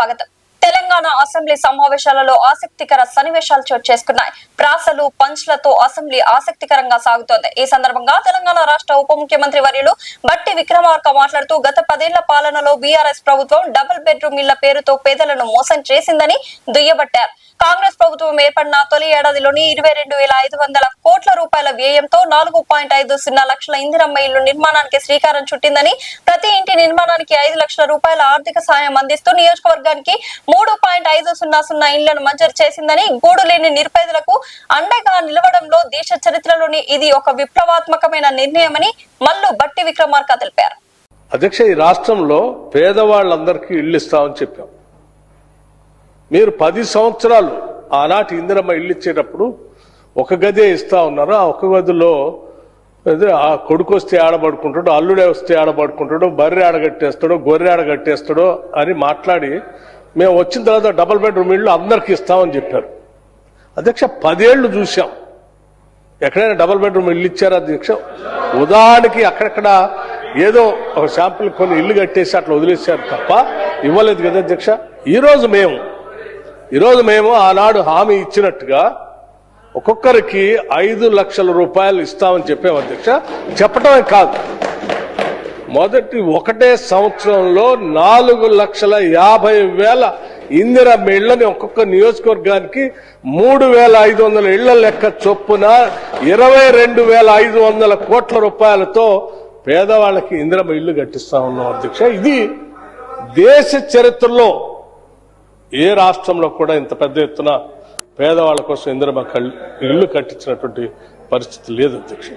స్వాగతం. తెలంగాణ అసెంబ్లీ సమావేశాలలో ఆసక్తికర సన్నివేశాలు చోటు చేసుకున్నాయి. ప్రాసలు పంచ్లతో అసెంబ్లీ ఆసక్తికరంగా సాగుతోంది. ఈ సందర్భంగా తెలంగాణ రాష్ట్ర ఉప ముఖ్యమంత్రి వర్యులు బట్టి విక్రమార్క మాట్లాడుతూ గత 10 ఏళ్ల పాలనలో బీఆర్ఎస్ ప్రభుత్వం డబుల్ బెడ్రూమ్ ఇళ్ల పేరుతో పేదలను మోసం చేసిందని దుయ్యబట్టారు. కాంగ్రెస్ ప్రభుత్వం ఏర్పడిన తొలి ఏడాదిలోని 22,500 కోట్ల రూపాయల వ్యయంతో 4.50 లక్షల ఇందిరమ్మ ఇళ్లు నిర్మాణానికి శ్రీకారం చుట్టిందని, ప్రతి ఇంటి నిర్మాణానికి 5 లక్షల రూపాయల ఆర్థిక సాయం అందిస్తూ నియోజకవర్గానికి 3.500 ఇళ్లను మంజూరు చేసిందని, గూడు లేని నిరుపేదలకు అండగా నిలవడంలో దేశ చరిత్రలోని ఇది ఒక విప్లవాత్మకమైన నిర్ణయమని మల్లు బట్టి విక్రమార్క తెలిపారు. అధ్యక్ష, ఈ రాష్ట్రంలో పేదవాళ్ళందరికీ ఇళ్లు ఇస్తామని చెప్పాం. మీరు 10 సంవత్సరాలు ఆనాటి ఇందిరమ్మ ఇల్లు ఇచ్చేటప్పుడు ఒక గదే ఇస్తా ఉన్నారు. ఆ ఒక గదిలో ఆ కొడుకు వస్తే ఆడబడుకుంటాడు, అల్లుడే వస్తే ఆడబడుకుంటాడు, బర్రె ఆడగట్టేస్తాడో గొర్రె ఆడగట్టేస్తాడో అని మాట్లాడి మేము వచ్చిన తర్వాత డబుల్ బెడ్రూమ్ ఇళ్ళు అందరికి ఇస్తామని చెప్పారు. అధ్యక్ష, 10 ఏళ్లు చూసాం. ఎక్కడైనా డబుల్ బెడ్రూమ్ ఇల్లు ఇచ్చారా అధ్యక్ష? ఉదాహరణకి అక్కడక్కడ ఏదో ఒక శాంపుల్ కొన్ని ఇల్లు కట్టేసి అట్లా వదిలేశారు తప్ప ఇవ్వలేదు కదా అధ్యక్ష. ఈరోజు మేము ఆనాడు హామీ ఇచ్చినట్టుగా ఒక్కొక్కరికి 5 లక్షల రూపాయలు ఇస్తామని చెప్పాం అధ్యక్ష. చెప్పటమే కాదు, మొదటి ఒకటే సంవత్సరంలో 4,50,000 ఇందిరమ్మ ఇళ్లని ఒక్కొక్క నియోజకవర్గానికి 3,500 ఇళ్ల లెక్క చొప్పున 22,500 కోట్ల రూపాయలతో పేదవాళ్ళకి ఇందిరమ్మ ఇళ్లు కట్టిస్తా ఉన్నాం అధ్యక్ష. ఇది దేశ చరిత్రలో ఏ రాష్ట్రంలో కూడా ఇంత పెద్ద ఎత్తున పేదవాళ్ళ కోసం ఇందిరమ్మ ఇళ్లు కట్టించినటువంటి పరిస్థితి లేదు అధ్యక్ష.